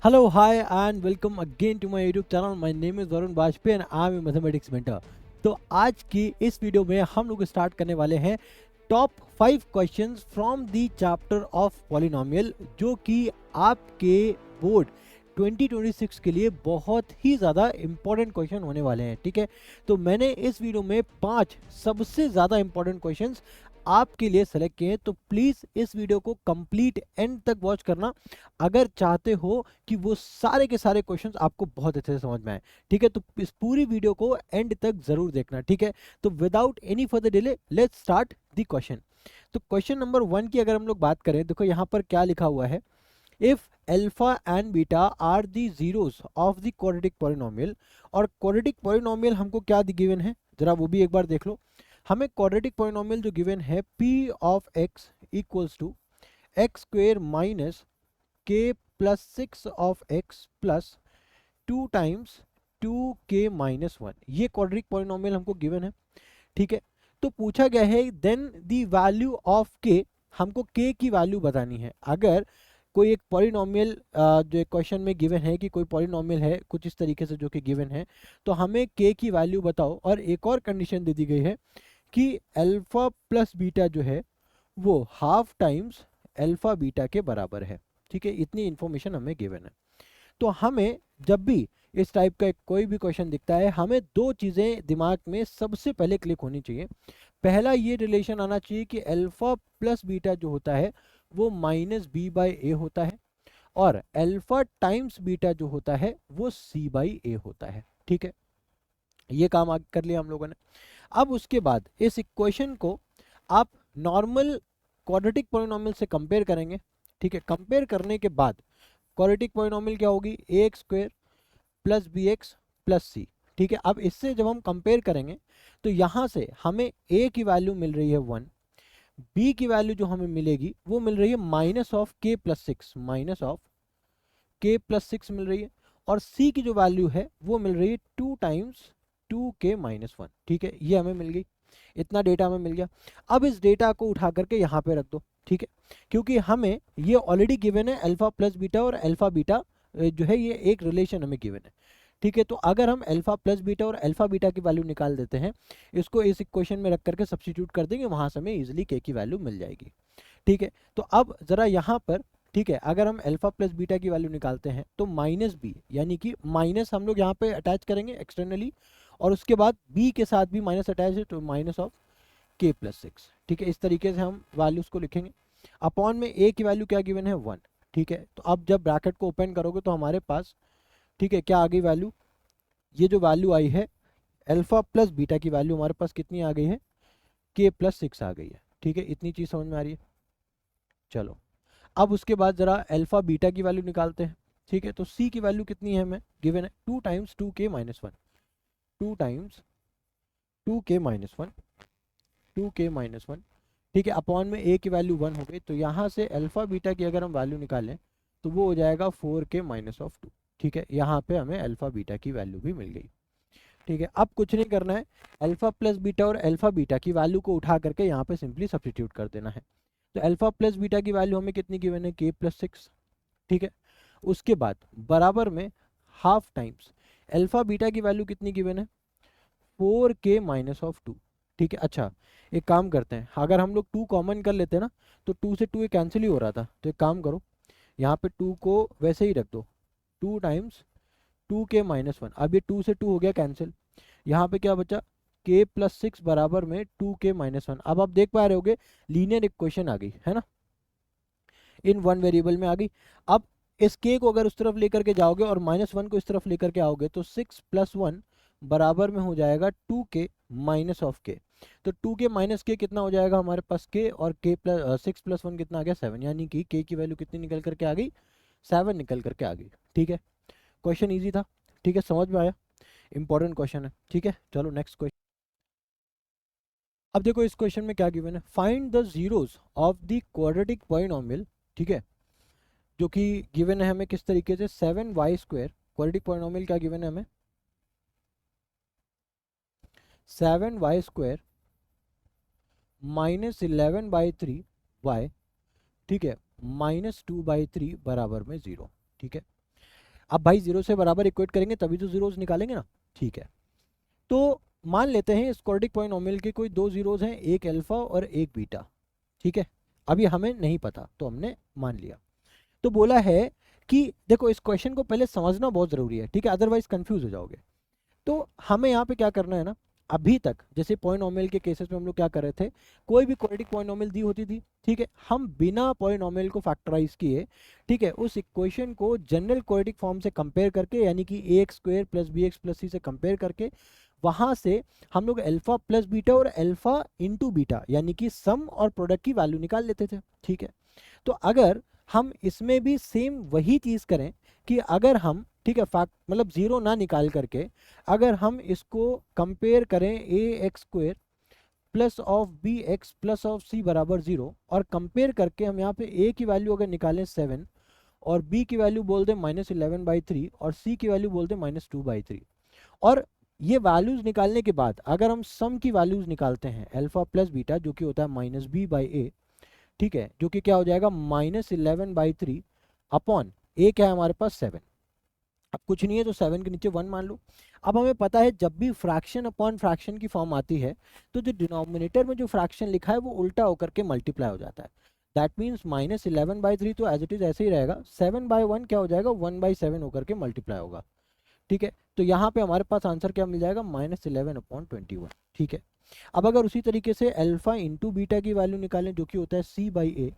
Hello, hi, and welcome again to my YouTube channel. My name is Varun Bajpayee and I am a mathematics mentor. तो आज की इस video में हम लोग स्टार्ट करने वाले हैं top 5 questions from the chapter of polynomial, जो कि आपके बोर्ड 2026 के लिए बहुत ही ज़्यादा इंपॉर्टेंट क्वेश्चन होने वाले हैं। ठीक है, तो मैंने इस वीडियो में 5 सबसे ज़्यादा इंपॉर्टेंट क्वेश्चंस आपके लिए सेलेक्ट किए हैं, तो प्लीज़ इस वीडियो को कंप्लीट एंड तक वॉच करना अगर चाहते हो कि वो सारे के सारे क्वेश्चंस आपको बहुत अच्छे से समझ में आए। ठीक है, तो इस पूरी वीडियो को एंड तक जरूर देखना। ठीक है, तो without any further delay let's start the question. तो क्वेश्चन नंबर 1 की अगर हम लोग बात करें, देखो यहाँ पर क्या लिखा हुआ है। If alpha and beta are the zeros of the quadratic polynomial, और क्वाड्रेटिक पॉलिनोमियल हमको क्या गिवन है, जरा वो भी एक बार देख लो। हमें क्वाड्रेटिक पॉलिनोमियल जो गिवन है p of x equals to x square minus k plus 6 of x plus 2 times 2k minus 1, ये क्वाड्रेटिक पॉलिनोमियल हमको गिवन है। ठीक है, तो पूछा गया है then the value of k, हमको k की वैल्यू बतानी है। अगर कोई एक पॉलिनोमियल जो क्वेश्चन में गिवन है कि कोई पॉलिनोमियल है कुछ इस तरीके से जो कि गिवन है, तो हमें k की वैल्यू बताओ। और एक और कंडीशन दे दी गई है कि अल्फा प्लस बीटा जो है वो हाफ टाइम्स अल्फा बीटा के बराबर है। ठीक है, इतनी इंफॉर्मेशन हमें गिवन है। तो हमें जब भी इस टाइप का कोई भी क्वेश्चन दिखता है, हमें दो चीज़ें दिमाग में सबसे पहले क्लिक होनी चाहिए। पहला ये रिलेशन आना चाहिए कि अल्फा प्लस बीटा जो होता है वो माइनस बी बाई ए होता है, और अल्फा टाइम्स बीटा जो होता है वो सी बाई ए होता है। ठीक है, ये काम आगे कर लिया हम लोगों ने। अब उसके बाद इस इक्वेशन को आप नॉर्मल क्वाड्रेटिक पॉलिनोमियल से कंपेयर करेंगे। ठीक है, कंपेयर करने के बाद क्वाड्रेटिक पॉलिनोमियल क्या होगी, a x square plus b x plus c. ठीक है, अब इससे जब हम कंपेयर करेंगे तो यहाँ से हमें ए की वैल्यू मिल रही है 1, बी की वैल्यू जो हमें मिलेगी वो मिल रही है माइनस ऑफ के प्लस 6, माइनस ऑफ के प्लस 6 मिल रही है, और सी की जो वैल्यू है वो मिल रही है 2 टाइम्स 2k माइनस 1। ठीक है, ये हमें मिल गई, इतना डेटा हमें मिल गया। अब इस डेटा को उठा करके यहाँ पे रख दो। ठीक है, क्योंकि हमें ये ऑलरेडी गिवन है अल्फा प्लस बीटा, और अल्फा बीटा जो है ये एक रिलेशन हमें गिवन है। ठीक है, तो अगर हम अल्फा प्लस बीटा और अल्फा बीटा की वैल्यू निकाल देते हैं, इसको इस इक्वेशन में रख करके सब्स्टिट्यूट कर देंगे, वहां से हमें इजिली के की वैल्यू मिल जाएगी। ठीक है, तो अब जरा यहाँ पर, ठीक है, अगर हम अल्फा प्लस बीटा की वैल्यू निकालते हैं तो माइनस बी, यानी कि माइनस हम लोग यहाँ पे अटैच करेंगे एक्सटर्नली, और उसके बाद बी के साथ भी माइनस अटैच है, तो माइनस ऑफ के प्लस 6। ठीक है, इस तरीके से हम वैल्यूज को लिखेंगे। अपॉन में ए की वैल्यू क्या गिवन है, 1। ठीक है, तो अब जब ब्रैकेट को ओपन करोगे तो हमारे पास, ठीक है, क्या आ गई वैल्यू, ये जो वैल्यू आई है अल्फा प्लस बीटा की वैल्यू हमारे पास कितनी आ गई है, के प्लस 6 आ गई है। ठीक है, इतनी चीज़ समझ में आ रही है। चलो, अब उसके बाद जरा अल्फा बीटा की वैल्यू निकालते हैं। ठीक है, तो सी की वैल्यू कितनी है हमें गिवन है, 2 times 2k minus 1, 2 times 2k minus 1, 2k minus 1। ठीक है, अपॉन में ए की वैल्यू 1 हो गई, तो यहाँ से अल्फा बीटा की अगर हम वैल्यू निकालें तो वो हो जाएगा 4k माइनस ऑफ 2। ठीक है, यहाँ पे हमें अल्फा बीटा की वैल्यू भी मिल गई। ठीक है, अब कुछ नहीं करना है, अल्फा प्लस बीटा और अल्फा बीटा की वैल्यू को उठा करके यहाँ पे सिंपली सब्स्टिट्यूट कर देना है। तो अल्फा प्लस बीटा की वैल्यू हमें कितनी गिवन है, के प्लस 6। ठीक है, उसके बाद बराबर में हाफ टाइम्स अल्फा बीटा की वैल्यू कितनी गिवन है, 4k माइनस ऑफ 2। ठीक है, अच्छा एक काम करते हैं, अगर हम लोग 2 कॉमन कर लेते हैं ना, तो 2 से 2 कैंसिल ही हो रहा था, तो एक काम करो, यहाँ पे 2 को वैसे ही रख दो, 2 टाइम्स 2k माइनस 1। अब ये 2 से 2 हो गया कैंसिल, यहाँ पे क्या बचा, k प्लस 6 बराबर में 2k माइनस 1। अब आप देख पा रहे होगे लीनियर इक्वेशन आ गई है ना, इन वन वेरिएबल में आ गई। अब इस k को अगर उस तरफ लेकर के जाओगे और माइनस 1 को इस तरफ लेकर के आओगे, तो 6 प्लस 1 बराबर में हो जाएगा 2k माइनस ऑफ k। तो 2k माइनस k कितना हो जाएगा हमारे पास, k और k प्लस 6 प्लस 1 कितना आ गया, 7, यानी कि k की वैल्यू कितनी निकल करके आ गई, 7 निकल करके आ गई। ठीक है, क्वेश्चन ईजी था। ठीक है, समझ में आया, इंपॉर्टेंट क्वेश्चन है। ठीक है, चलो नेक्स्ट क्वेश्चन। अब देखो इस क्वेश्चन में क्या गिवन है, find the zeros of the quadratic polynomial. ठीक है, जो कि गिवन है हमें किस तरीके से, 7y स्क्वायर, क्वाड्रेटिक पॉलिनोमियल क्या गिवन है हमें, 7y स्क्वायर माइनस 11/3 y, ठीक है, माइनस 2/3 बराबर में 0। ठीक है, अब भाई जीरो से बराबर इक्वेट करेंगे तभी तो जीरोस निकालेंगे ना, ठीक है। तो मान लेते हैं इस क्वाड्रेटिक पॉलिनोमियल के कोई दो जीरोस हैं, एक अल्फा और एक बीटा, ठीक है। अभी हमें नहीं पता तो हमने मान लिया। तो बोला है कि देखो इस क्वेश्चन को पहले समझना बहुत ज़रूरी है, ठीक है, अदरवाइज कंफ्यूज हो जाओगे। तो हमें यहाँ पे क्या करना है ना, अभी तक जैसे पॉलिनोमियल के केसेस में हम लोग क्या कर रहे थे, कोई भी क्वाड्रेटिक पॉलिनोमियल दी होती थी, ठीक है, हम बिना पॉलिनोमियल को फैक्टराइज किए, ठीक है, उस इक्वेशन को जनरल क्वाड्रेटिक फॉर्म से कंपेयर करके, यानी कि a x square plus b x plus c से कंपेयर करके, वहां से हम लोग अल्फा प्लस बीटा और अल्फा इंटू बीटा यानी कि सम और प्रोडक्ट की वैल्यू निकाल लेते थे, ठीक है। तो अगर हम इसमें भी सेम वही चीज़ करें कि अगर हम, ठीक है, फैक्ट मतलब जीरो ना निकाल करके अगर हम इसको कंपेयर करें a x square plus of b x plus of c बराबर जीरो, और कंपेयर करके हम यहाँ पे ए की वैल्यू अगर निकालें 7 और बी की वैल्यू बोल दें -11/3 और सी की वैल्यू बोल दें -2/3, और ये वैल्यूज निकालने के बाद अगर हम सम की वैल्यूज निकालते हैं अल्फा प्लस बीटा जो कि होता है -b/a, ठीक है, जो कि क्या हो जाएगा -11/3 अपॉन ए क्या है हमारे पास 7। अब कुछ नहीं है तो 7 के नीचे 1 मान लो। अब हमें पता है जब भी फ्रैक्शन अपॉन फ्रैक्शन की फॉर्म आती है तो जो डिनोमिनेटर में जो फ्रैक्शन लिखा है वो उल्टा होकर के मल्टीप्लाई हो जाता है। दैट मीन्स -11/3 तो एज इट इज ऐसे ही रहेगा, 7/1 क्या हो जाएगा 1/7 होकर के मल्टीप्लाई होगा, ठीक है। तो यहाँ पे हमारे पास आंसर क्या मिल जाएगा -11/21, ठीक है। अब अगर उसी तरीके से अल्फा इंटू बीटा की वैल्यू निकालें जो कि होता है c/a,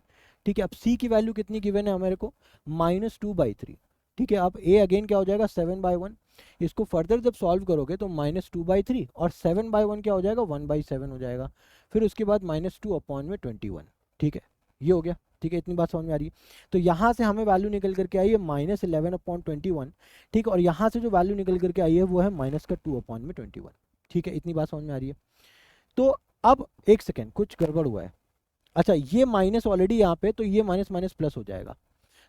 ठीक है। अब c की वैल्यू कितनी गिवन है हमारे को -2/3, ठीक है। अब a अगेन क्या हो जाएगा 7/1, इसको फर्दर जब सॉल्व करोगे तो -2/3 और 7/1 क्या हो जाएगा 1/7 हो जाएगा, फिर उसके बाद -2/21, ठीक है। ये हो गया, ठीक है, इतनी बात समझ में आ रही है। तो यहाँ से हमें वैल्यू निकल करके आई है -11/21, ठीक है, और यहाँ से जो वैल्यू निकल करके आई है वो है -2/21, ठीक है, इतनी बात समझ में आ रही है। तो अब एक सेकेंड, कुछ गड़बड़ हुआ है। अच्छा, ये माइनस ऑलरेडी यहाँ पे, तो ये माइनस माइनस प्लस हो जाएगा,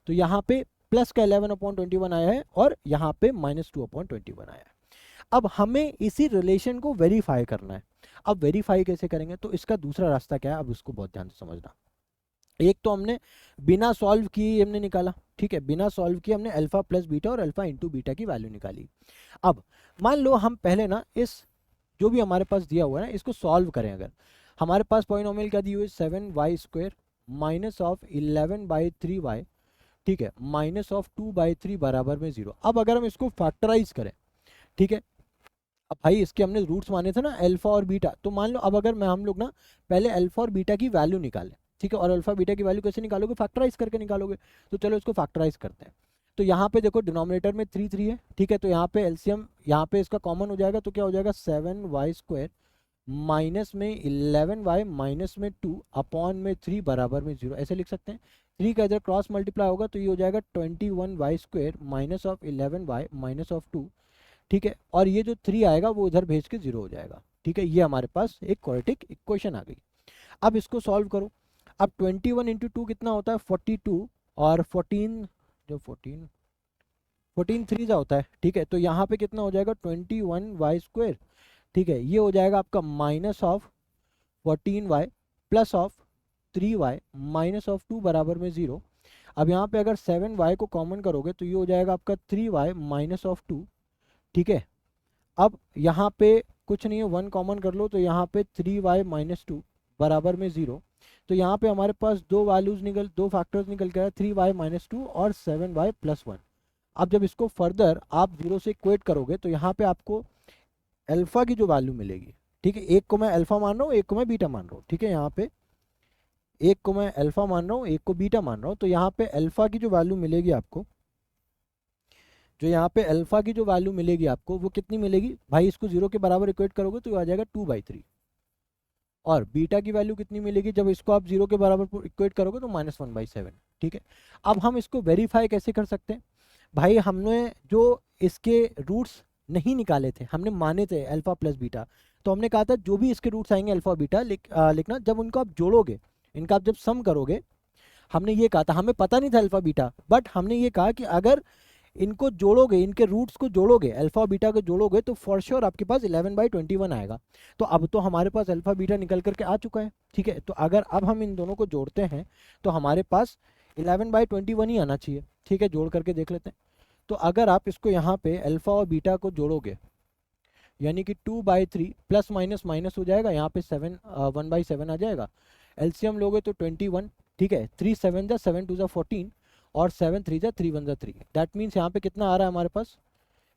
तो यहाँ पे प्लस का 11/21 आया है और यहाँ पे -2/21 आया है। अब हमें इसी रिलेशन को वेरीफाई करना है। अब वेरीफाई कैसे करेंगे, तो इसका दूसरा रास्ता क्या है, अब उसको बहुत ध्यान से समझना। एक तो हमने बिना सॉल्व किए हमने निकाला, ठीक है, बिना सॉल्व किए हमने अल्फा प्लस बीटा और अल्फा इंटू बीटा की वैल्यू निकाली। अब मान लो हम पहले ना इस जो भी हमारे पास दिया हुआ है ना इसको सॉल्व करें। अगर हमारे पास पॉलिनोमियल क्या दी हुई है 7y² माइनस ऑफ 11/3y, ठीक है, -2/3 बराबर में 0। अब अगर हम इसको फैक्टराइज करें, ठीक है, अब भाई इसके हमने रूट्स माने थे ना अल्फा और बीटा, तो मान लो अब अगर मैं हम लोग ना पहले अल्फा और बीटा की वैल्यू निकालें, ठीक है, और अल्फा बीटा की वैल्यू कैसे निकालोगे, फैक्टराइज करके निकालोगे। तो चलो इसको फैक्टराइज करते हैं। तो यहाँ पे देखो डिनोमिनेटर में 3 है, ठीक है, तो यहाँ पे एलसीएम यहाँ पे इसका कॉमन हो जाएगा, तो क्या हो जाएगा 7y² माइनस में 11y माइनस में 2 अपॉन में 3 बराबर में 0, ऐसे लिख सकते हैं। 3 का इधर क्रॉस मल्टीप्लाई होगा तो ये हो जाएगा 21y² minus of 11y minus of 2, ठीक है, और ये जो 3 आएगा वो इधर भेज के 0 हो जाएगा, ठीक है। ये हमारे पास एक क्वाड्रेटिक इक्वेशन आ गई। अब इसको सॉल्व करो। अब 21 इंटू 2 कितना होता है 42, और 14 जो 14 3 जा होता है, ठीक है। तो यहाँ पे कितना हो जाएगा 21y², ठीक है, ये हो जाएगा आपका minus of 14y plus of 3y minus of 2 बराबर में 0। अब यहाँ पे अगर 7y को कॉमन करोगे तो ये हो जाएगा आपका 3y माइनस ऑफ 2, ठीक है। अब यहाँ पे कुछ नहीं है, 1 कॉमन कर लो तो यहाँ पे 3y माइनस 2 बराबर में 0। तो यहाँ पे हमारे पास दो फैक्टर्स निकल के आए 3y माइनस 2 और 7y प्लस 1। अब जब इसको फर्दर आप 0 से इक्वेट करोगे तो यहाँ पे आपको अल्फा की जो वैल्यू मिलेगी, ठीक है, एक को मैं अल्फा मान रहा हूँ एक को मैं बीटा मान रहा हूँ, ठीक है, यहाँ पे एक को मैं अल्फा मान रहा हूँ एक को बीटा मान रहा हूँ। तो यहाँ पे अल्फा की जो वैल्यू मिलेगी आपको, जो यहाँ पे अल्फा की जो वैल्यू मिलेगी आपको वो कितनी मिलेगी भाई, इसको 0 के बराबर इक्वेट करोगे तो ये आ जाएगा 2/3, और बीटा की वैल्यू कितनी मिलेगी जब इसको आप 0 के बराबर इक्वेट करोगे तो -1/7, ठीक है। अब हम इसको वेरीफाई कैसे कर सकते हैं भाई, हमने जो इसके रूट्स नहीं निकाले थे, हमने माने थे अल्फा प्लस बीटा, तो हमने कहा था जो भी इसके रूट्स आएंगे अल्फा बीटा लिखना, जब उनको आप जोड़ोगे, इनका आप जब सम करोगे, हमने ये कहा था, हमें पता नहीं था अल्फा बीटा, बट हमने ये कहा कि अगर इनको जोड़ोगे, इनके रूट्स को जोड़ोगे, अल्फा और बीटा को जोड़ोगे तो फॉर श्योर आपके पास 11/21 आएगा। तो अब तो हमारे पास अल्फा बीटा निकल करके आ चुका है, ठीक है। तो अगर अब हम इन दोनों को जोड़ते हैं तो हमारे पास 11/21 ही आना चाहिए, ठीक है, जोड़ करके देख लेते हैं। तो अगर आप इसको यहाँ पे अल्फा और बीटा को जोड़ोगे यानी कि 2/3 प्लस माइनस माइनस हो जाएगा, यहाँ पे 1/7 आ जाएगा। एलसीएम लोगे तो 21, ठीक है। 3 7 जा 7 2 जा 14 और 7 3 जा 3 1 जा 3। दैट मीन्स यहाँ पे कितना आ रहा है हमारे पास,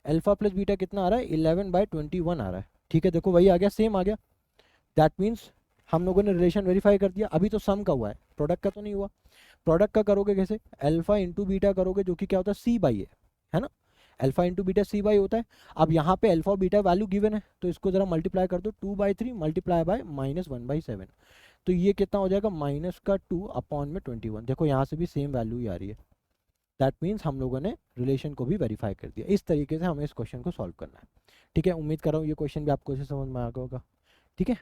अल्फा प्लस बीटा कितना आ रहा है, 11/21 आ रहा है, ठीक है। देखो वही आ गया, सेम आ गया। दैट मीन्स हम लोगों ने रिलेशन वेरीफाई कर दिया। अभी तो सम का हुआ है, प्रोडक्ट का तो नहीं हुआ। प्रोडक्ट का करोगे कैसे, अल्फा इंटू बीटा करोगे जो कि क्या होता है, सी बाई है ना। Alpha into beta c by होता है। अब यहाँ पे अल्फा और बीटा वैल्यू गिवन है तो इसको जरा मल्टीप्लाई कर दो, 2/3 मल्टीप्लाई बाय -1/7, तो ये कितना हो जाएगा, -2/21। देखो यहाँ से भी सेम वैल्यू ही आ रही है। दैट मीन्स हम लोगों ने रिलेशन को भी वेरीफाई कर दिया। इस तरीके से हमें इस क्वेश्चन को सॉल्व करना है, ठीक है। उम्मीद कर रहा हूँ ये क्वेश्चन भी आपको अच्छे समझ में आ गया होगा, ठीक है।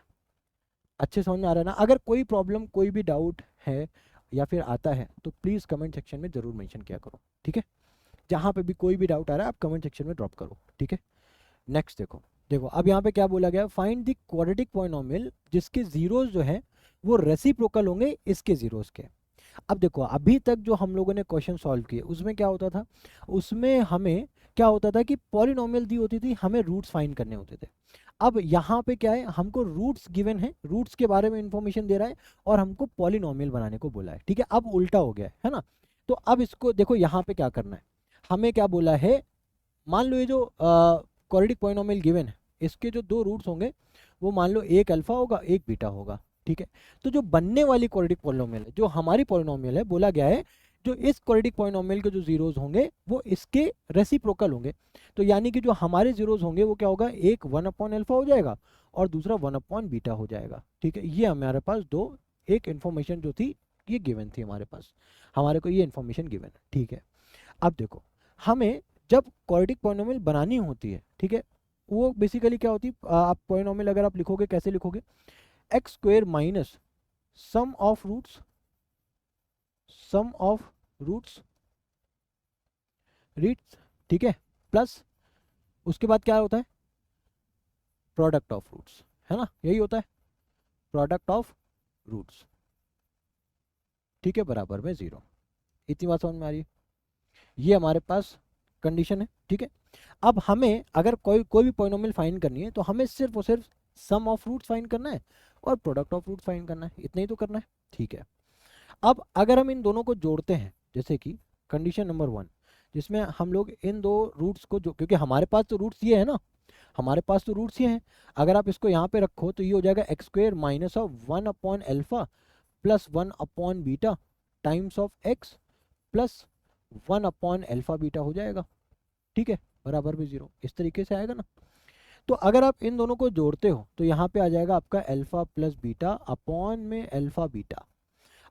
अच्छे समझ में आ रहा है ना। अगर कोई प्रॉब्लम कोई भी डाउट है या फिर आता है तो प्लीज़ कमेंट सेक्शन में ज़रूर मेंशन किया करो, ठीक है। जहाँ पे भी कोई भी डाउट आ रहा है आप कमेंट सेक्शन में ड्रॉप करो, ठीक है। नेक्स्ट देखो, देखो अब यहाँ पे क्या बोला गया, फाइंड द क्वाड्रेटिक पॉलिनोमियल जिसके जीरोस जो है वो रेसिप्रोकल होंगे इसके जीरोस के। अब देखो अभी तक जो हम लोगों ने क्वेश्चन सॉल्व किए उसमें क्या होता था, उसमें हमें क्या होता था कि पॉलिनोमियल दी होती थी, हमें रूट्स फाइंड करने होते थे। अब यहाँ पे क्या है, हमको रूट्स गिवन है, रूट्स के बारे में इंफॉर्मेशन दे रहा है और हमको पॉलिनोमियल बनाने को बोला है, ठीक है। अब उल्टा हो गया है ना। तो अब इसको देखो यहाँ पे क्या करना है, हमें क्या बोला है, मान लो ये जो क्वाड्रेटिक पॉलिनोमियल गिवन है इसके जो दो रूट्स होंगे वो मान लो एक अल्फा होगा एक बीटा होगा, ठीक है। तो जो बनने वाली क्वाड्रेटिक पॉलिनोमियल है, जो हमारी पॉलिनोमियल है, बोला गया है जो इस क्वाड्रेटिक पॉलिनोमियल के जो जीरोस होंगे वो इसके रेसिप्रोकल होंगे। तो यानी कि जो हमारे जीरोस होंगे वो क्या होगा, एक 1/अल्फा हो जाएगा और दूसरा 1/बीटा हो जाएगा, ठीक है। ये हमारे पास दो एक इन्फॉर्मेशन जो थी ये गिवन थी हमारे पास, हमारे को ये इन्फॉर्मेशन गिवन है, ठीक है। अब देखो हमें जब क्वाड्रेटिक पॉलिनोमियल बनानी होती है, ठीक है, वो बेसिकली क्या होती है, आप पॉलिनोमियल अगर आप लिखोगे कैसे लिखोगे, x square minus sum of roots रीट्स, ठीक है, प्लस उसके बाद क्या होता है, प्रोडक्ट ऑफ रूट्स, है ना, यही होता है प्रोडक्ट ऑफ रूट्स, ठीक है, बराबर में 0। इतनी बात समझ में आ रही है, ये हमारे पास कंडीशन है, ठीक है। अब हमें अगर कोई भी पॉलिनोमियल फाइंड करनी है तो हमें सिर्फ और सिर्फ सम ऑफ रूट्स फाइंड करना है और प्रोडक्ट ऑफ रूट्स फाइंड करना है, इतना ही तो करना है, ठीक है। अब अगर हम इन दोनों को जोड़ते हैं, जैसे कि कंडीशन नंबर 1 जिसमें हम लोग इन दो रूट्स को जो, क्योंकि हमारे पास तो रूट्स ये है ना, हमारे पास तो रूट्स ये हैं, अगर आप इसको यहाँ पे रखो तो ये हो जाएगा x square minus of one by alpha plus one by beta times of x plus one by alpha beta हो जाएगा, ठीक है, बराबर भी 0। इस तरीके से आएगा ना। तो अगर आप इन दोनों को जोड़ते हो तो यहाँ पे आ जाएगा आपका अल्फा प्लस बीटा अपॉन में अल्फा बीटा।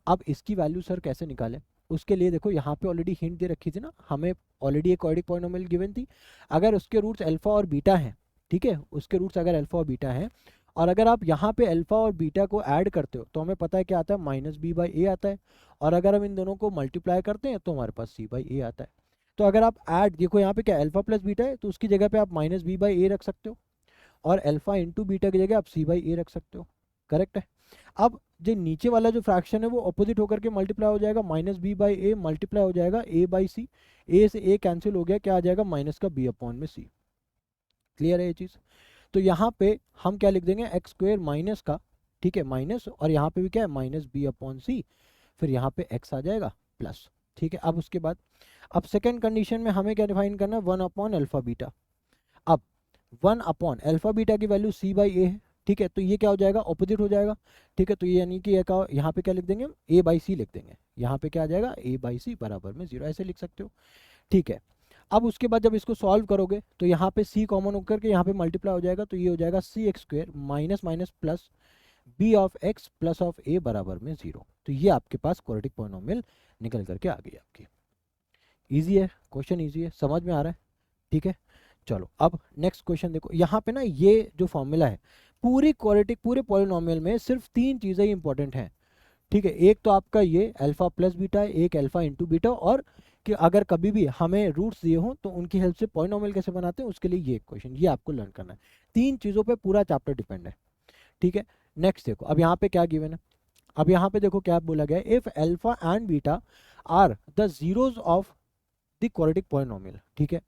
अब इसकी वैल्यू सर कैसे निकालें, उसके लिए देखो यहाँ पे ऑलरेडी हिंट दे रखी थी ना, हमें ऑलरेडी एक क्वाड्रेटिक पॉलिनोमियल गिवन थी, अगर उसके रूट्स अल्फा और बीटा हैं, ठीक है, उसके रूट्स अगर अल्फा और बीटा हैं और अगर आप यहाँ पे अल्फा और बीटा को ऐड करते हो तो हमें पता है क्या आता है, -b/a आता है, और अगर हम इन दोनों को मल्टीप्लाई करते हैं तो हमारे पास c/a आता है। तो अगर आप ऐड, देखो यहाँ पे क्या अल्फा प्लस बीटा है तो उसकी जगह पे आप -b/a रख सकते हो और अल्फा इंटू बीटा की जगह आप c/a रख सकते हो, करेक्ट है। अब जो नीचे वाला जो फ्रैक्शन है वो ऑपोजिट होकर के मल्टीप्लाई हो जाएगा, -b/a मल्टीप्लाई हो जाएगा a/c, a से a कैंसिल हो गया, क्या आ जाएगा माइनस का b/c। क्लियर है ये चीज़। तो यहाँ पे हम क्या लिख देंगे, एक्स स्क्वायर माइनस का, ठीक है, माइनस, और यहाँ पे भी क्या है -b/c, फिर यहाँ पे x आ जाएगा प्लस, ठीक है। अब उसके बाद अब सेकेंड कंडीशन में हमें क्या डिफाइन करना है, 1/अल्फा बीटा। अब 1/अल्फा बीटा की वैल्यू c/a है, ठीक है, तो ये क्या हो जाएगा, ऑपोजिट हो जाएगा, ठीक है। तो ये यानी कि यहाँ पे क्या लिख देंगे, a/c लिख देंगे, यहाँ पे क्या आ जाएगा a/c बराबर में 0, ऐसे लिख सकते हो, ठीक है। अब उसके बाद जब इसको सॉल्व करोगे तो यहाँ पे c कॉमन होकर के यहाँ पे मल्टीप्लाई हो जाएगा, तो ये हो जाएगा c(x² minus minus plus b(x) plus of a बराबर में 0। तो ये आपके पास क्वाड्रेटिक पॉलिनोमियल निकल करके आ गई आपकी। इजी है क्वेश्चन, इजी है, समझ में आ रहा है, ठीक है। चलो अब नेक्स्ट क्वेश्चन देखो, यहाँ पे ना ये जो फॉर्मूला है पूरे पॉलिनोमियल में सिर्फ 3 चीज़ें ही इंपॉर्टेंट हैं, ठीक है। एक तो आपका ये अल्फा प्लस बीटा, एक अल्फा इंटू बीटा, और कि अगर कभी भी हमें रूट्स दिए हो तो उनकी हेल्प से पॉलिनोमियल कैसे बनाते हैं उसके लिए ये क्वेश्चन, ये आपको लर्न करना है। 3 चीज़ों पे पूरा चैप्टर डिपेंड है, ठीक है। नेक्स्ट देखो, अब यहाँ पे क्या गिवन है, अब यहाँ पे देखो क्या बोला गया है, if alpha and beta are the zeros of the quadratic polynomial, ठीक है।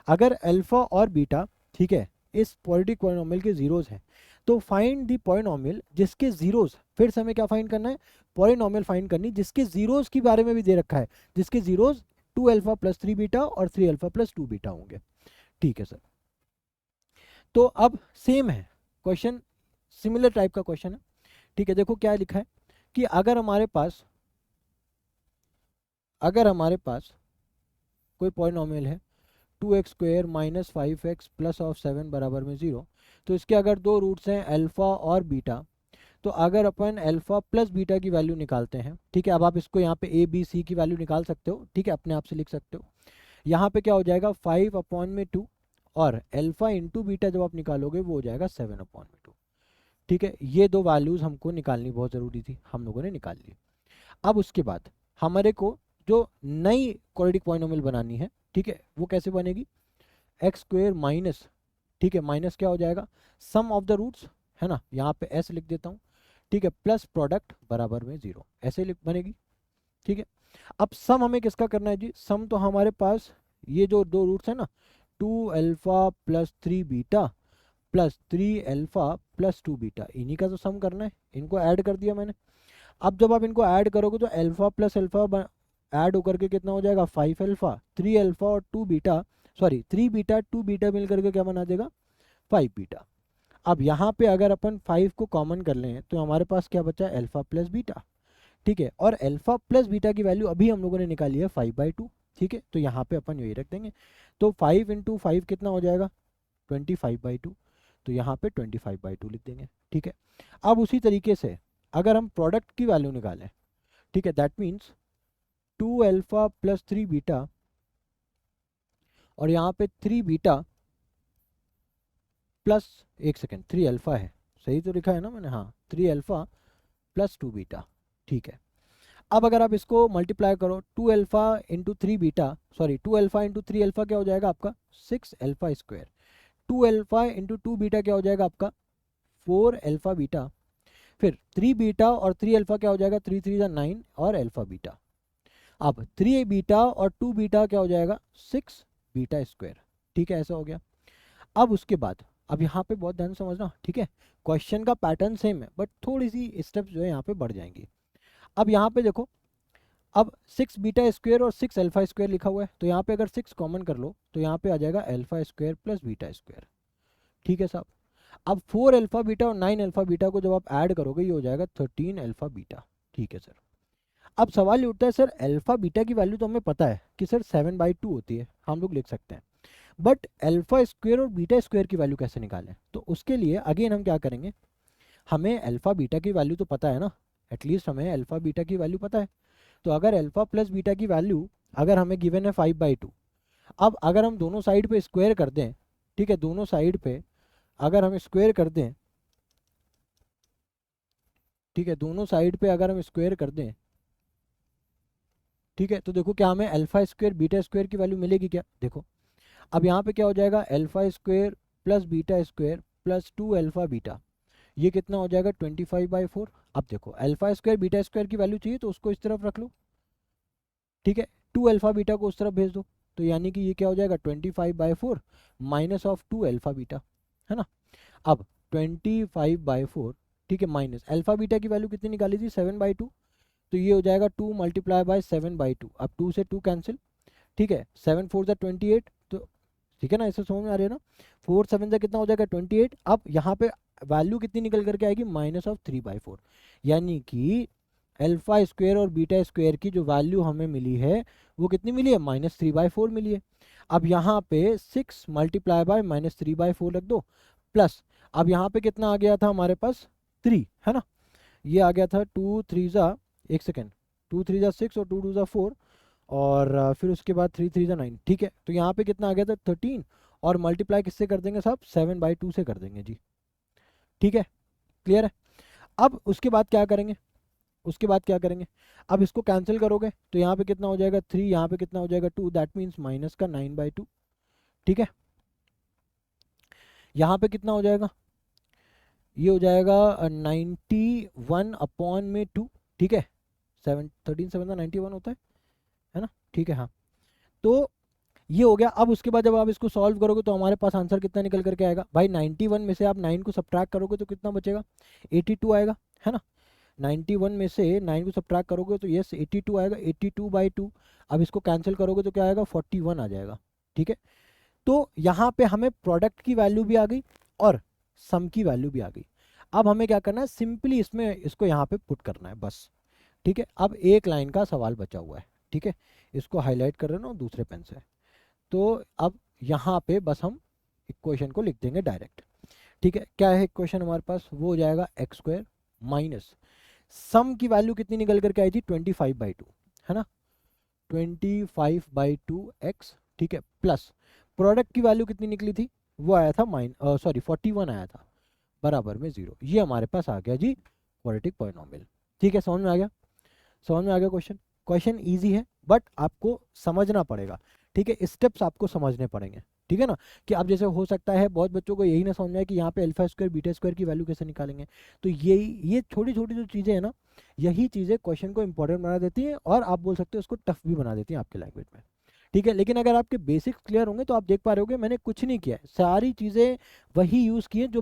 अगर अल्फा और बीटा, ठीक है, इस क्वाड्रेटिक पॉलिनोमियल के जीरोज हैं, तो फाइंड द पॉलिनोमियल जिसके जीरोज, फिर से हमें क्या फाइंड करना है, पॉलिनोमियल फाइंड करनी, जिसके जीरोज के बारे में भी दे रखा है, जिसके जीरोज 2 अल्फा प्लस 3 बीटा और 3 अल्फा प्लस 2 बीटा होंगे, ठीक है सर। तो अब सेम है क्वेश्चन, सिमिलर टाइप का क्वेश्चन है, ठीक है। देखो क्या लिखा है कि अगर हमारे पास कोई पॉलिनोमियल है 2x square minus 5x plus of 7 बराबर में 0, तो इसके अगर दो रूट्स हैं अल्फा और बीटा, तो अगर अपन अल्फा प्लस बीटा की वैल्यू निकालते हैं, ठीक है, अब आप इसको यहाँ पे ए बी सी की वैल्यू निकाल सकते हो, ठीक है, अपने आप से लिख सकते हो। यहाँ पे क्या हो जाएगा 5/2, और अल्फा इंटू बीटा जब आप निकालोगे वो हो जाएगा 7/2, ठीक है। ये दो वैल्यूज़ हमको निकालनी बहुत ज़रूरी थी, हम लोगों ने निकाल ली। अब उसके बाद हमारे को जो नई क्वाड्रेटिक पॉलिनोमियल बनानी है, ठीक है, वो कैसे बनेगी, एक्स स्क्वायर माइनस, ठीक है, माइनस क्या हो जाएगा सम ऑफ द रूट्स, है ना, यहाँ पे एस लिख देता हूँ, ठीक है, प्लस प्रोडक्ट बराबर में 0, ऐसे लिख बनेगी, ठीक है। अब सम हमें किसका करना है जी, सम तो हमारे पास ये जो दो रूट्स है ना, 2 alpha plus 3 beta plus 3 alpha plus 2 beta, इन्हीं का तो सम करना है, इनको ऐड कर दिया मैंने। अब जब आप इनको ऐड करोगे तो अल्फा प्लस अल्फा ऐड होकर के कितना हो जाएगा 5 अल्फा, 3 अल्फा और 2 बीटा, सॉरी 3 बीटा 2 बीटा मिल करके क्या बना देगा 5 बीटा। अब यहाँ पे अगर अपन 5 को कॉमन कर लें तो हमारे पास क्या बचा अल्फा प्लस बीटा, ठीक है, और अल्फा प्लस बीटा की वैल्यू अभी हम लोगों ने निकाली है 5/2, ठीक है, तो यहाँ पे अपन यही रख देंगे। तो 5 इंटू 5 कितना हो जाएगा 25/2, तो यहाँ पे 25/2 लिख देंगे, ठीक है। अब उसी तरीके से अगर हम प्रोडक्ट की वैल्यू निकालें, ठीक है, that means 2 alpha plus 3 beta, और यहाँ पे 3 बीटा प्लस, एक सेकेंड, 3 अल्फा है, सही तो लिखा है ना मैंने, हाँ 3 अल्फा प्लस 2 बीटा, ठीक है। अब अगर आप इसको मल्टीप्लाई करो 2 alpha into 3 beta, sorry 2 alpha into 3 alpha क्या हो जाएगा आपका 6 alpha square, 2 alpha into 2 beta क्या हो जाएगा आपका 4 अल्फा बीटा, फिर 3 बीटा और 3 अल्फा क्या हो जाएगा 3 3 जा 9 और अल्फा बीटा। अब 3 बीटा और 2 बीटा क्या हो जाएगा 6 बीटा स्क्वायर, ठीक है, ऐसा हो गया। अब उसके बाद अब यहाँ पे बहुत ध्यान से समझना, ठीक है, क्वेश्चन का पैटर्न सेम है बट थोड़ी सी स्टेप्स जो है यहाँ पे बढ़ जाएंगी। अब यहाँ पे देखो, अब 6 बीटा स्क्वायर और 6 अल्फा स्क्वायर लिखा हुआ है, तो यहाँ पे अगर 6 कॉमन कर लो तो यहाँ पे आ जाएगा alpha square plus beta square, ठीक है साहब। अब 4 अल्फा बीटा और 9 अल्फा बीटा को जब आप ऐड करोगे ये हो जाएगा 13 अल्फा बीटा, ठीक है सर। अब सवाल ये उठता है सर अल्फा बीटा की वैल्यू तो हमें पता है कि सर 7/2 होती है, हम लोग लिख सकते हैं, बट अल्फा स्क्वायर और बीटा स्क्वायर की वैल्यू कैसे निकालें, तो उसके लिए अगेन हम क्या करेंगे, हमें अल्फा बीटा की वैल्यू तो पता है ना, एटलीस्ट हमें अल्फा बीटा की वैल्यू पता है। तो अगर अल्फा प्लस बीटा की वैल्यू अगर हमें गिवन है 5/2, अब अगर हम दोनों साइड पे स्क्वायर कर दें, ठीक है, दोनों साइड पे अगर हम स्क्वायर कर दें, ठीक है, दोनों साइड पे अगर हम स्क्वायर कर दें, ठीक है, तो देखो क्या हमें अल्फा स्क्वायर बीटा स्क्वायर की वैल्यू मिलेगी क्या, देखो अब यहाँ पे क्या हो जाएगा alpha square plus beta square plus 2 alpha beta, ये कितना हो जाएगा 25/4। अब देखो अल्फा स्क्वायर बीटा स्क्वायर की वैल्यू चाहिए तो उसको इस तरफ रख लो, ठीक है, 2 अल्फा बीटा को उस तरफ भेज दो, तो यानी कि ये क्या हो जाएगा 25/4 माइनस ऑफ 2 अल्फा बीटा, है ना। अब 25/4, ठीक है, माइनस अल्फा बीटा की वैल्यू कितनी निकाली थी 7/2, तो ये हो जाएगा 2 मल्टीप्लाई बाय 7/2, अब 2 से 2 कैंसिल, ठीक है, 7 4 28, तो ठीक है ना, इसे समझ में आ रही है ना, 4 7 से कितना हो जाएगा 28। अब यहाँ पे वैल्यू कितनी निकल करके आएगी -3/4, यानी कि अल्फा स्क्वायर और बीटा स्क्वायर की जो वैल्यू हमें मिली है वो कितनी मिली है -3/4 मिली है। अब यहाँ पे 6 मल्टीप्लाई बाय -3/4 रख दो, प्लस अब यहाँ पे कितना आ गया था हमारे पास 3, है ना, ये आ गया था 2 3 जा, एक सेकेंड, 2 3 जा 6 और 2 2 जा 4, और फिर उसके बाद 3 3 जा 9, ठीक है, तो यहाँ पे कितना आ गया था 13, और मल्टीप्लाई किससे कर देंगे साहब 7/2 से कर देंगे जी, ठीक है, क्लियर है। अब उसके बाद क्या करेंगे, उसके बाद क्या करेंगे, अब इसको कैंसिल करोगे तो यहाँ पे कितना हो जाएगा 3, यहाँ पे कितना हो जाएगा 2, दैट मीन्स माइनस का 9/2, ठीक है। यहाँ पे कितना हो जाएगा, ये हो जाएगा 91/2, ठीक है, 13 7 91 होता है ना, ठीक है, हाँ। तो ये हो गया। अब उसके बाद जब आप इसको सॉल्व करोगे तो हमारे पास आंसर कितना निकल करके आएगा भाई, 91 में से आप 9 को सब्ट्रैक्ट करोगे तो कितना बचेगा, 82 आएगा, है ना। 91 में से 9 को सब्ट्रैक्ट करोगे तो यस 82 आएगा, 82/2। अब इसको कैंसिल करोगे तो क्या आएगा, 41 आ जाएगा, ठीक है। तो यहाँ पे हमें प्रोडक्ट की वैल्यू भी आ गई और सम की वैल्यू भी आ गई। अब हमें क्या करना है, सिंपली इसमें इसको यहाँ पे पुट करना है बस, ठीक है। अब एक लाइन का सवाल बचा हुआ है, ठीक है, इसको हाईलाइट कर रहे ना दूसरे पेन से। तो अब यहाँ पे बस हम इक्वेशन को लिख देंगे डायरेक्ट, ठीक है। क्या है इक्वेशन हमारे पास, वो हो जाएगा x² माइनस सम की वैल्यू कितनी निकल करके आई थी, 25/2, है ना, 25/2x, ठीक है, प्लस प्रोडक्ट की वैल्यू कितनी निकली थी, वो आया था 41 आया था, बराबर में 0। ये हमारे पास आ गया जी क्वाड्रेटिक पॉलिनॉमियल, ठीक है। समझ में आ गया, समझ में आ गया क्वेश्चन। क्वेश्चन ईजी है बट आपको समझना पड़ेगा, ठीक है, स्टेप्स आपको समझने पड़ेंगे, ठीक है ना। कि अब जैसे हो सकता है बहुत बच्चों को यही ना समझ में आए कि यहाँ पे α² β² की वैल्यू कैसे निकालेंगे। तो ये छोटी छोटी जो चीज़ें हैं ना, यही चीज़ें क्वेश्चन को इंपॉर्टेंट बना देती हैं और आप बोल सकते हो उसको टफ भी बना देती हैं आपके लैंग्वेज में, ठीक है। लेकिन अगर आपके बेसिक्स क्लियर होंगे तो आप देख पा रहे होगे मैंने कुछ नहीं किया है, सारी चीज़ें वही यूज़ की हैं जो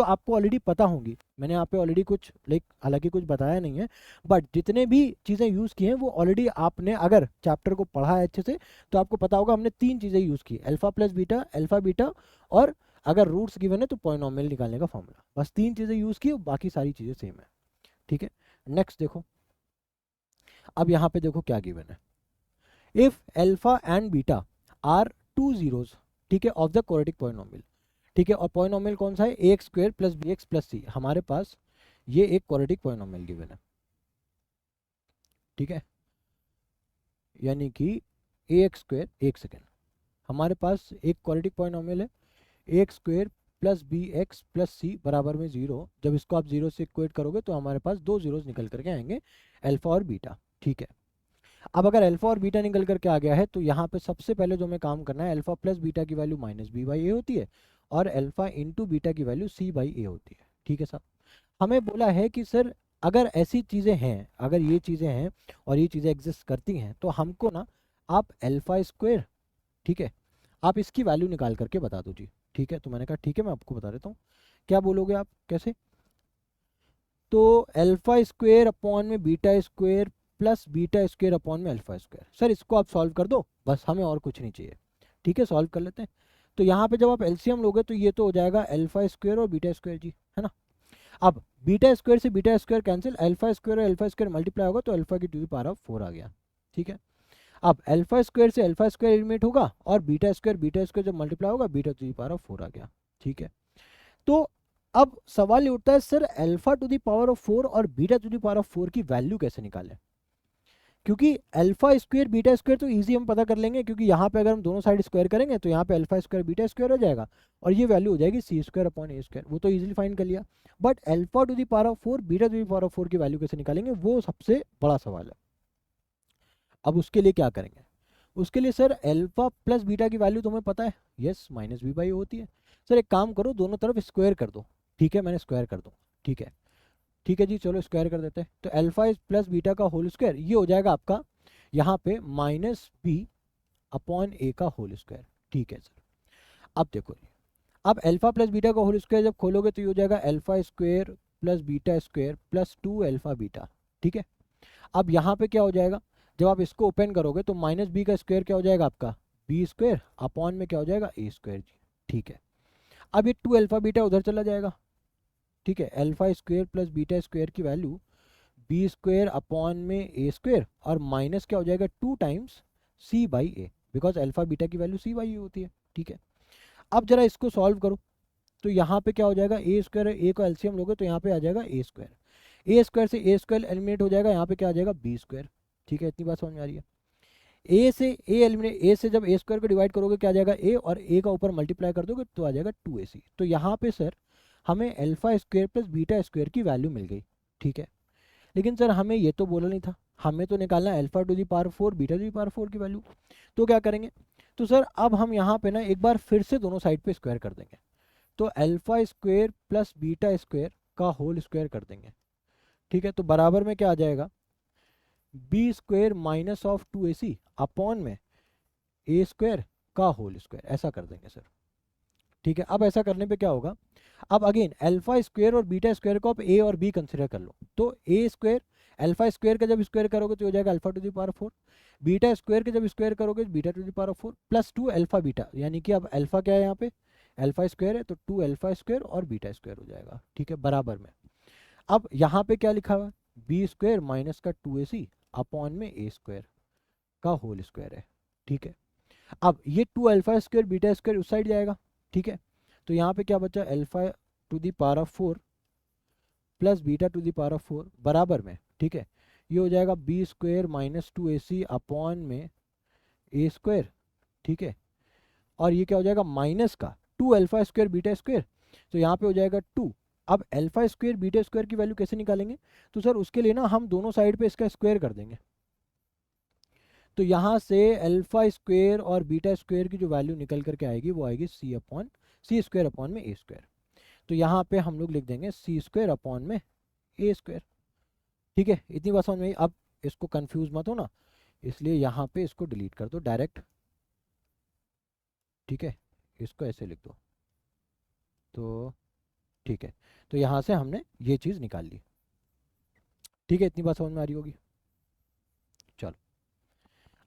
आपको ऑलरेडी पता होंगी। मैंने यहाँ पे ऑलरेडी कुछ हालांकि कुछ बताया नहीं है, बट जितने भी चीज़ें यूज़ की हैं वो ऑलरेडी आपने अगर चैप्टर को पढ़ा है अच्छे से तो आपको पता होगा हमने 3 चीज़ें यूज़ की, alpha plus beta, alpha beta, और अगर रूट्स गिवन है तो पॉलिनॉमियल निकालने का फॉर्मूला। बस 3 चीज़ें यूज़ की, बाकी सारी चीज़ें सेम है, ठीक है। नेक्स्ट देखो, अब यहाँ पे देखो क्या गिवन है, if alpha and beta are 2 zeros, ठीक है, ऑफ द क्वाड्रेटिक पॉलिनॉमियल, ठीक है। और पॉलिनॉमियल कौन सा है, ax² plus bx plus c। हमारे पास ये एक क्वाड्रेटिक पॉलिनॉमियल गिवन है, ठीक है, यानी कि ax², एक सेकेंड, हमारे पास एक क्वाड्रेटिक पॉलिनॉमियल है ax² plus bx plus c बराबर में 0। जब इसको आप 0 से इक्वेट करोगे तो हमारे पास 2 zeros निकल करके आएंगे, अल्फा और बीटा, ठीक है। अब अगर अल्फा और बीटा निकल करके आ गया है तो यहाँ पे सबसे पहले जो हमें काम करना है, अल्फा प्लस बीटा की वैल्यू -b/a होती है और अल्फा इंटू बीटा की वैल्यू c/a होती है, ठीक है साहब। हमें बोला है कि सर अगर ऐसी चीज़ें हैं, अगर ये चीज़ें हैं और ये चीज़ें एग्जिस्ट करती हैं तो हमको ना आप α², ठीक है, आप इसकी वैल्यू निकाल करके बता दो जी, ठीक है। तो मैंने कहा ठीक है मैं आपको बता देता हूँ, क्या बोलोगे आप, कैसे। तो α² अपॉन में β² प्लस β² अपॉन में α², सर इसको आप सॉल्व कर दो बस, हमें और कुछ नहीं चाहिए, ठीक है, सॉल्व कर लेते हैं। तो यहाँ पे जब आप एलसीएम लोगे तो ये तो हो जाएगा α² और β² जी, है ना। अब β² से β² कैंसिल, α² और α² मल्टीप्लाई होगा तो अल्फा की टू द पावर ऑफ 4 आ गया, ठीक है। अब α² से α² एलिमिनेट होगा और β² जब मल्टीप्लाई होगा beta two the power of 4 आ गया, ठीक है। तो अब सवाल ये उठता है sir alpha two the power of 4 और beta two the power of 4 की वैल्यू कैसे निकालें, क्योंकि α² β² तो इजी हम पता कर लेंगे, क्योंकि यहाँ पे अगर हम दोनों साइड स्क्वायर करेंगे तो यहाँ पे α² β² हो जाएगा और ये वैल्यू हो जाएगी c² अपॉन a², वो तो इजीली फाइंड कर लिया। But alpha two the power of 4 beta two the power of 4 की वैल्यू कैसे निकालेंगे, वो सबसे बड़ा सवाल है। अब उसके लिए क्या करेंगे, उसके लिए सर अल्फा प्लस बीटा की वैल्यू तुम्हें पता है, यस -b/a होती है। सर एक काम करो, दोनों तरफ स्क्वायर कर दो, ठीक है, मैंने स्क्वायर कर दो, ठीक है, ठीक है जी, चलो स्क्वायर कर देते हैं। तो अल्फा प्लस बीटा का होल स्क्वायर ये हो जाएगा आपका यहाँ पे -b अपॉन a का होल स्क्वायर, ठीक है सर। अब देखो जी, अब अल्फा प्लस बीटा का होल स्क्वायर जब खोलोगे तो ये हो जाएगा α² प्लस β² प्लस 2 अल्फा बीटा, ठीक है। अब यहाँ पे क्या हो जाएगा, जब आप इसको ओपन करोगे तो -b का स्क्वायर क्या हो जाएगा आपका b² अपॉन में क्या हो जाएगा a² जी, ठीक है। अब ये 2 अल्फा बीटा उधर चला जाएगा, ठीक है, α² प्लस β² की वैल्यू b² अपॉन में a² और माइनस क्या हो जाएगा 2 times c/a, because alpha beta की वैल्यू c/a होती है, ठीक है। अब जरा इसको सॉल्व करो तो यहाँ पे क्या हो जाएगा, a² a को एलसीएम लोगे तो यहाँ पे आ जाएगा a² से a² एलिमिनेट हो जाएगा, यहाँ पे क्या आ जाएगा b², ठीक है। इतनी बात समझ में आ रही है। a से a एलिमिनेट, a से जब a² को डिवाइड करोगे क्या आ जाएगा a, और a का ऊपर मल्टीप्लाई कर दोगे तो आ जाएगा 2ac। तो यहाँ पे सर हमें α² प्लस β² की वैल्यू मिल गई, ठीक है। लेकिन सर हमें ये तो बोला नहीं था, हमें तो निकालना है alpha two the power 4 beta two the power 4 की वैल्यू। तो क्या करेंगे, तो सर अब हम यहाँ पे ना एक बार फिर से दोनों साइड पे स्क्वायर कर देंगे, तो α² प्लस β² का होल स्क्वायर कर देंगे, ठीक है। तो बराबर में क्या आ जाएगा b² minus of 2ac upon में ए स्क्वायर का होल स्क्वायर, ऐसा कर देंगे सर। ठीक है, अब ऐसा करने पे क्या होगा, अब अगेन अल्फा स्क्वायर और बीटा स्क्वायर को आप ए और बी कंसिडर कर लो। तो ए स्क्वायर अल्फा स्क्वायर का जब स्क्वायर करोगे तो हो जाएगा alpha two the power 4, beta square का जब स्क्वायर करोगे beta two the power 4 plus 2 alpha beta, यानी कि अब अल्फा क्या है यहाँ पे, अल्फा स्क्वायर है तो 2 अल्फा स्क्वायर और बीटा स्क्वायर हो जाएगा। ठीक है, बराबर में। अब यहाँ पे क्या लिखा हुआ है, बी स्क्वायर माइनस का 2ac अपॉन में ए स्क्वायर का होल स्क्वायर है। ठीक है, अब ये 2 अल्फा स्क्वायर बीटा स्क्वायर उस साइड जाएगा। ठीक है, तो यहाँ पे क्या बचा, alpha to the power of 4 plus beta to the power of 4 बराबर में। ठीक है, ये हो जाएगा B square minus 2ac upon में ए स्क्वायर। ठीक है, और ये क्या हो जाएगा, माइनस का 2 अल्फा स्क्वायर बीटा स्क्वायर, तो यहाँ पे हो जाएगा 2। अब अल्फा स्क्वायर बीटा स्क्वायर की वैल्यू कैसे निकालेंगे, तो सर उसके लिए ना हम दोनों साइड पे इसका स्क्वायर कर देंगे। तो यहाँ से अल्फा स्क्वायर और बीटा स्क्वायर की जो वैल्यू निकल करके आएगी वो आएगी सी स्क्वायर अपॉन में ए स्क्वायर। तो यहाँ पे हम लोग लिख देंगे सी स्क्वायर अपॉन में ए स्क्वायर। ठीक है, इतनी बात समझ में आई। अब इसको कंफ्यूज मत हो ना, इसलिए यहाँ पे इसको डिलीट कर दो डायरेक्ट। ठीक है, इसको ऐसे लिख दो। तो ठीक है, तो यहाँ से हमने ये चीज़ निकाल ली। ठीक है, इतनी बात समझ में आ रही होगी। चलो,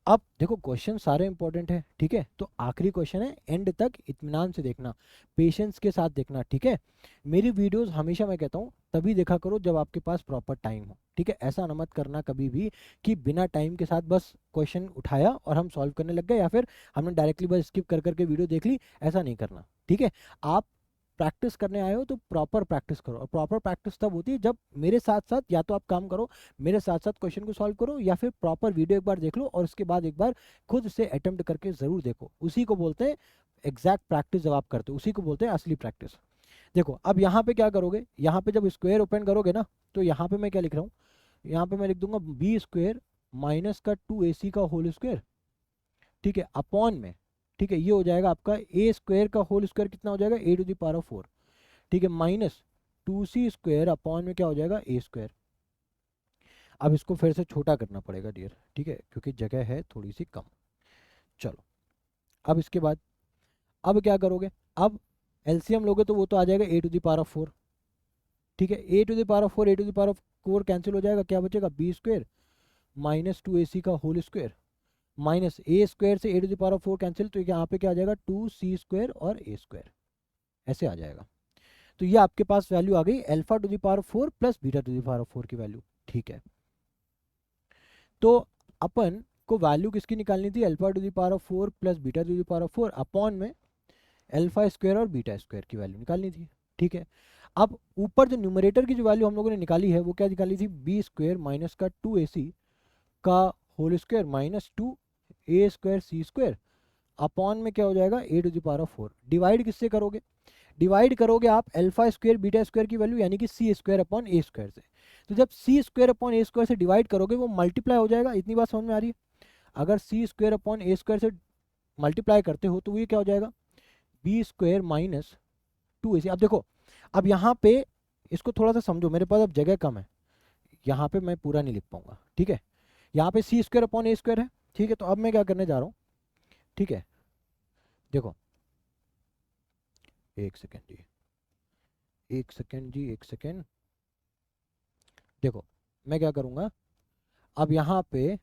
अब देखो क्वेश्चन सारे इंपॉर्टेंट है। ठीक है, तो आखिरी क्वेश्चन है, एंड तक इत्मीनान से देखना, पेशेंस के साथ देखना। ठीक है, मेरी वीडियोस हमेशा मैं कहता हूँ तभी देखा करो जब आपके पास प्रॉपर टाइम हो। ठीक है, ऐसा न मत करना कभी भी कि बिना टाइम के साथ बस क्वेश्चन उठाया और हम सॉल्व करने लग गए, या फिर हमने डायरेक्टली बस स्किप कर करके वीडियो देख ली, ऐसा नहीं करना। ठीक है, आप प्रैक्टिस करने आए हो तो प्रॉपर प्रैक्टिस करो, और प्रॉपर प्रैक्टिस तब होती है जब मेरे साथ साथ या तो आप काम करो, मेरे साथ साथ क्वेश्चन को सॉल्व करो, या फिर प्रॉपर वीडियो एक बार देख लो और उसके बाद एक बार खुद से अटेम्प्ट करके ज़रूर देखो। उसी को बोलते हैं एग्जैक्ट प्रैक्टिस, जब आप करते हो उसी को बोलते हैं असली प्रैक्टिस। देखो अब यहाँ पे क्या करोगे, यहाँ पे जब स्क्वायर ओपन करोगे ना, तो यहाँ पे मैं क्या लिख रहा हूँ, यहाँ पे मैं लिख दूंगा बी स्क्वायर माइनस का 2ac का होल स्क्वायर। ठीक है, अपॉन में, ठीक है, ये हो जाएगा आपका ए स्क्वायर का होल स्क्वायर कितना हो जाएगा, a to the power of 4। ठीक है, माइनस 2c स्क्वायर अपॉन में क्या हो जाएगा, ए स्क्वायर। अब इसको फिर से छोटा करना पड़ेगा डियर, ठीक है, क्योंकि जगह है थोड़ी सी कम। चलो, अब इसके बाद अब क्या करोगे, अब एलसीएम लोगे तो वो तो आ जाएगा a to the power of 4। ठीक है, a to the power of 4 a to the power of 4 cancel हो जाएगा, क्या बचेगा, बी स्क्वायर माइनस 2ac का whole square minus a square से a to the power of 4 cancel, तो यहाँ पे क्या आ जाएगा 2c स्क्वायर और ए स्क्वायर, ऐसे आ जाएगा। तो ये आपके पास वैल्यू आ गई alpha two the power 4 plus beta to the power 4 की वैल्यू। ठीक है, तो अपन को वैल्यू किसकी निकालनी थी, alpha two the power of 4 plus beta to the power of 4 upon में अल्फा स्क्वायर और बीटा स्क्वायर की वैल्यू निकालनी थी। ठीक है, अब ऊपर जो न्यूमरेटर की जो वैल्यू हम लोगों ने निकाली है वो क्या निकाली थी, बी स्क्वायर माइनस का 2ac का whole square minus 2a square c square upon में क्या हो जाएगा, a to the power of 4। Divide किससे करोगे, डिवाइड करोगे आप अल्फा स्क्वायर बीटा स्क्वायर की वैल्यू यानी कि c square upon a square से। तो जब c square upon a square से डिवाइड करोगे वो मल्टीप्लाई हो जाएगा। इतनी बात समझ में आ रही है, अगर सी स्क्वायर अपॉन ए स्क्वायर से मल्टीप्लाई करते हो तो ये क्या हो जाएगा, बी स्क्वायर माइनस 2ac। अब देखो, अब यहाँ पे इसको थोड़ा सा समझो, मेरे पास अब जगह कम है, यहाँ पे मैं पूरा नहीं लिख पाऊंगा। ठीक है, यहाँ पे सी स्क्वायर अपॉन ए स्क्वायर है। ठीक है, तो अब मैं क्या करने जा रहा हूँ, ठीक है, देखो एक सेकेंड जी, एक सेकेंड जी, एक सेकेंड। देखो मैं क्या करूँगा, अब यहाँ पे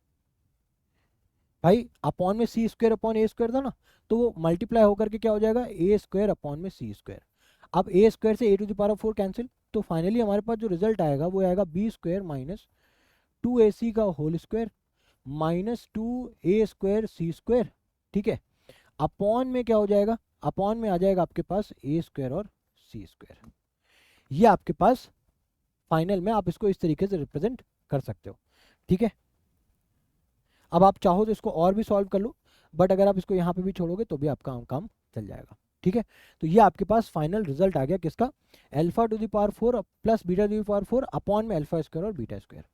भाई अपॉन में सी स्क्वायर अपॉन ए स्क्वायर था ना, तो वो मल्टीप्लाई होकर के क्या हो जाएगा, ए स्क्वायर अपॉन में सी स्क्वायर। अब ए स्क्वायर से a to the power 4 cancel, तो फाइनली हमारे पास जो रिजल्ट आएगा वो आएगा बी स्क्वायर माइनस 2ac का whole square minus 2a square c square. ठीक है, अपॉन में क्या हो जाएगा, अपॉन में आ जाएगा आपके पास ए स्क्वायर और सी स्क्वायर। ये आपके पास फाइनल में आप इसको इस तरीके से रिप्रेजेंट कर सकते हो। ठीक है, अब आप चाहो तो इसको और भी सॉल्व कर लो, बट अगर आप इसको यहाँ पे भी छोड़ोगे तो भी आपका काम चल जाएगा। ठीक है, तो ये आपके पास फाइनल रिजल्ट आ गया किसका, alpha two the power 4 plus beta to the power 4 upon में अल्फा स्क्वायर और बीटा स्क्वायर।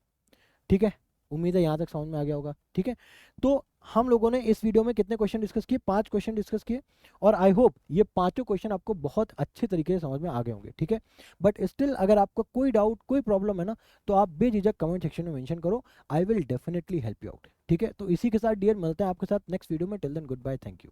ठीक है, उम्मीद है यहाँ तक समझ में आ गया होगा, ठीक है। तो हम लोगों ने इस वीडियो में कितने क्वेश्चन डिस्कस किए, 5 क्वेश्चन डिस्कस किए, और आई होप ये पांचों क्वेश्चन आपको बहुत अच्छे तरीके से समझ में आ गए होंगे, ठीक है। बट स्टिल अगर आपको कोई डाउट, कोई प्रॉब्लम है ना, तो आप बेझिझक कमेंट सेक्शन में मेंशन करो, I will definitely help you out, ठीक है। तो इसी के साथ डियर मिलते हैं आपके साथ नेक्स्ट वीडियो में, till then good bye, thank you.